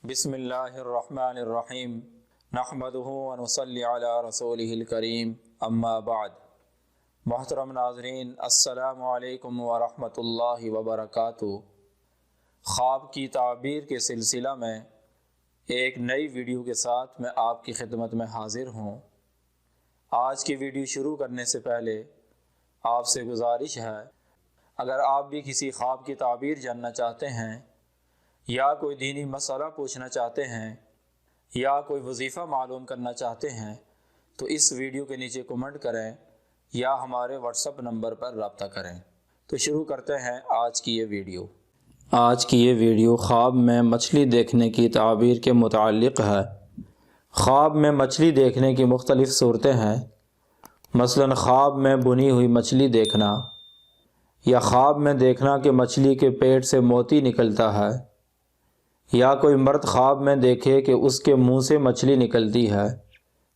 بسم اللہ الرحمن الرحیم نحمدہ ونصلی علی رسولہ الکریم اما بعد۔ محترم ناظرین، السلام علیکم ورحمۃ اللہ وبرکاتہ۔ خواب کی تعبیر کے سلسلہ میں ایک نئی ویڈیو کے ساتھ میں آپ کی خدمت میں حاضر ہوں۔ آج کی ویڈیو شروع کرنے سے پہلے آپ سے گزارش ہے، اگر آپ بھی کسی خواب کی تعبیر جاننا چاہتے ہیں یا کوئی دینی مسئلہ پوچھنا چاہتے ہیں یا کوئی وظیفہ معلوم کرنا چاہتے ہیں تو اس ویڈیو کے نیچے کمنٹ کریں یا ہمارے واٹس ایپ نمبر پر رابطہ کریں۔ تو شروع کرتے ہیں آج کی یہ ویڈیو۔ آج کی یہ ویڈیو خواب میں مچھلی دیکھنے کی تعبیر کے متعلق ہے۔ خواب میں مچھلی دیکھنے کی مختلف صورتیں ہیں، مثلاً خواب میں بنی ہوئی مچھلی دیکھنا، یا خواب میں دیکھنا کہ مچھلی کے پیٹ سے موتی نکلتا ہے، یا کوئی مرد خواب میں دیکھے کہ اس کے منہ سے مچھلی نکلتی ہے،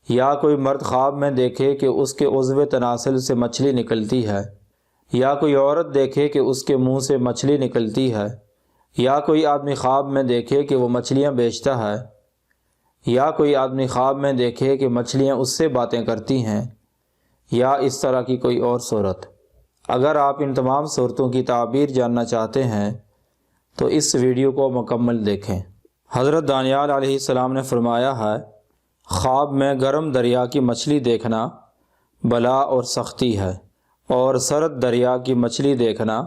یا کوئی مرد خواب میں دیکھے کہ اس کے عضو تناسل سے مچھلی نکلتی ہے، یا کوئی عورت دیکھے کہ اس کے منہ سے مچھلی نکلتی ہے، یا کوئی آدمی خواب میں دیکھے کہ وہ مچھلیاں بیچتا ہے، یا کوئی آدمی خواب میں دیکھے کہ مچھلیاں اس سے باتیں کرتی ہیں، یا اس طرح کی کوئی اور صورت۔ اگر آپ ان تمام صورتوں کی تعبیر جاننا چاہتے ہیں تو اس ویڈیو کو مکمل دیکھیں۔ حضرت دانیال علیہ السلام نے فرمایا ہے، خواب میں گرم دریا کی مچھلی دیکھنا بلا اور سختی ہے، اور سرد دریا کی مچھلی دیکھنا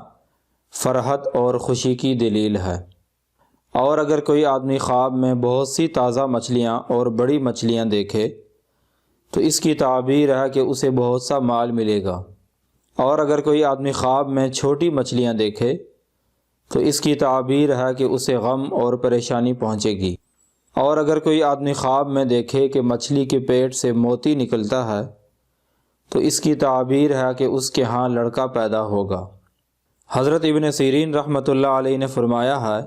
فرحت اور خوشی کی دلیل ہے۔ اور اگر کوئی آدمی خواب میں بہت سی تازہ مچھلیاں اور بڑی مچھلیاں دیکھے تو اس کی تعبیر ہے کہ اسے بہت سا مال ملے گا، اور اگر کوئی آدمی خواب میں چھوٹی مچھلیاں دیکھے تو اس کی تعبیر ہے کہ اسے غم اور پریشانی پہنچے گی، اور اگر کوئی آدمی خواب میں دیکھے کہ مچھلی کے پیٹ سے موتی نکلتا ہے تو اس کی تعبیر ہے کہ اس کے ہاں لڑکا پیدا ہوگا۔ حضرت ابن سیرین رحمۃ اللہ علیہ نے فرمایا ہے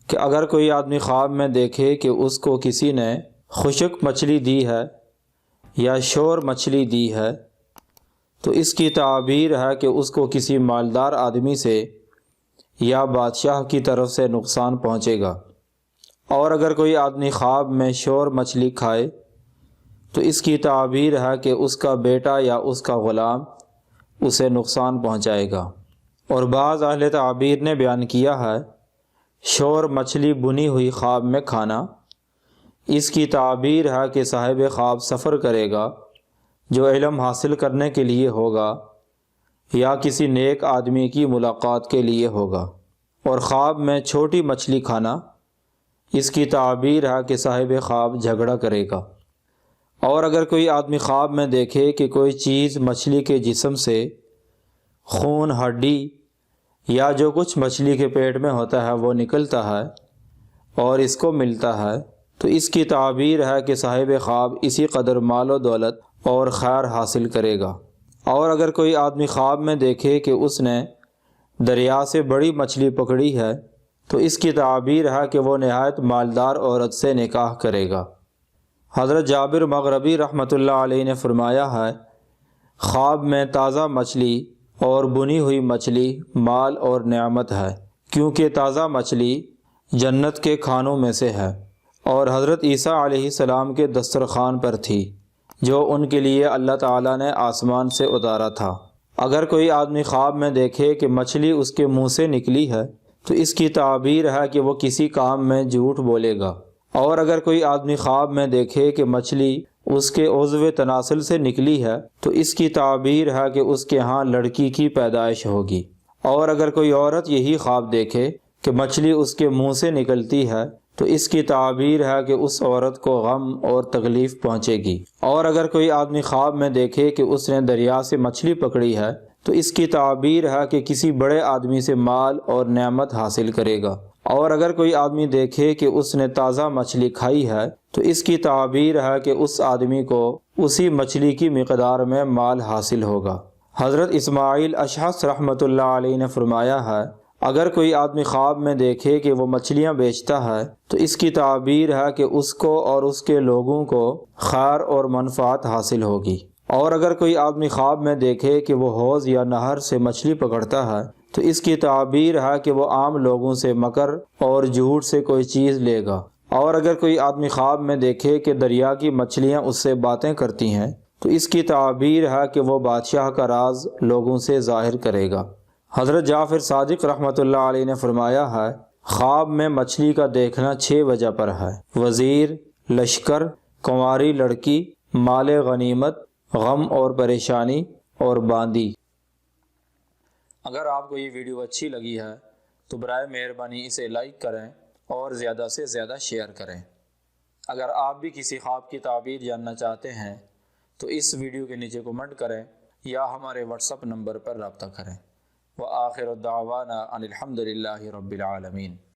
کہ اگر کوئی آدمی خواب میں دیکھے کہ اس کو کسی نے خشک مچھلی دی ہے یا شور مچھلی دی ہے تو اس کی تعبیر ہے کہ اس کو کسی مالدار آدمی سے یا بادشاہ کی طرف سے نقصان پہنچے گا، اور اگر کوئی آدمی خواب میں شور مچھلی کھائے تو اس کی تعبیر ہے کہ اس کا بیٹا یا اس کا غلام اسے نقصان پہنچائے گا۔ اور بعض اہل تعبیر نے بیان کیا ہے، شور مچھلی بنی ہوئی خواب میں کھانا، اس کی تعبیر ہے کہ صاحب خواب سفر کرے گا جو علم حاصل کرنے کے لیے ہوگا یا کسی نیک آدمی کی ملاقات کے لیے ہوگا۔ اور خواب میں چھوٹی مچھلی کھانا، اس کی تعبیر ہے کہ صاحب خواب جھگڑا کرے گا۔ اور اگر کوئی آدمی خواب میں دیکھے کہ کوئی چیز مچھلی کے جسم سے خون، ہڈی یا جو کچھ مچھلی کے پیٹ میں ہوتا ہے وہ نکلتا ہے اور اس کو ملتا ہے تو اس کی تعبیر ہے کہ صاحب خواب اسی قدر مال و دولت اور خیر حاصل کرے گا۔ اور اگر کوئی آدمی خواب میں دیکھے کہ اس نے دریا سے بڑی مچھلی پکڑی ہے تو اس کی تعبیر ہے کہ وہ نہایت مالدار عورت سے نکاح کرے گا۔ حضرت جابر مغربی رحمۃ اللہ علیہ نے فرمایا ہے، خواب میں تازہ مچھلی اور بنی ہوئی مچھلی مال اور نعمت ہے، کیونکہ تازہ مچھلی جنت کے کھانوں میں سے ہے اور حضرت عیسیٰ علیہ السلام کے دسترخوان پر تھی جو ان کے لیے اللہ تعالیٰ نے آسمان سے اتارا تھا۔ اگر کوئی آدمی خواب میں دیکھے کہ مچھلی اس کے منہ سے نکلی ہے تو اس کی تعبیر ہے کہ وہ کسی کام میں جھوٹ بولے گا، اور اگر کوئی آدمی خواب میں دیکھے کہ مچھلی اس کے عضو تناسل سے نکلی ہے تو اس کی تعبیر ہے کہ اس کے ہاں لڑکی کی پیدائش ہوگی، اور اگر کوئی عورت یہی خواب دیکھے کہ مچھلی اس کے منہ سے نکلتی ہے تو اس کی تعبیر ہے کہ اس عورت کو غم اور تکلیف پہنچے گی، اور اگر کوئی آدمی خواب میں دیکھے کہ اس نے دریا سے مچھلی پکڑی ہے تو اس کی تعبیر ہے کہ کسی بڑے آدمی سے مال اور نعمت حاصل کرے گا، اور اگر کوئی آدمی دیکھے کہ اس نے تازہ مچھلی کھائی ہے تو اس کی تعبیر ہے کہ اس آدمی کو اسی مچھلی کی مقدار میں مال حاصل ہوگا۔ حضرت اسماعیل اشعث رحمۃ اللہ علیہ نے فرمایا ہے، اگر کوئی آدمی خواب میں دیکھے کہ وہ مچھلیاں بیچتا ہے تو اس کی تعبیر ہے کہ اس کو اور اس کے لوگوں کو خیر اور منفعت حاصل ہوگی، اور اگر کوئی آدمی خواب میں دیکھے کہ وہ حوض یا نہر سے مچھلی پکڑتا ہے تو اس کی تعبیر ہے کہ وہ عام لوگوں سے مکر اور جھوٹ سے کوئی چیز لے گا، اور اگر کوئی آدمی خواب میں دیکھے کہ دریا کی مچھلیاں اس سے باتیں کرتی ہیں تو اس کی تعبیر ہے کہ وہ بادشاہ کا راز لوگوں سے ظاہر کرے گا۔ حضرت جعفر صادق رحمۃ اللہ علیہ نے فرمایا ہے، خواب میں مچھلی کا دیکھنا 6 وجہ پر ہے: وزیر، لشکر، کنواری لڑکی، مال غنیمت، غم اور پریشانی، اور باندی۔ اگر آپ کو یہ ویڈیو اچھی لگی ہے تو برائے مہربانی اسے لائک کریں اور زیادہ سے زیادہ شیئر کریں۔ اگر آپ بھی کسی خواب کی تعبیر جاننا چاہتے ہیں تو اس ویڈیو کے نیچے کمنٹ کریں یا ہمارے واٹس ایپ نمبر پر رابطہ کریں۔ وآخر دعوانا ان الحمد للہ رب العالمین۔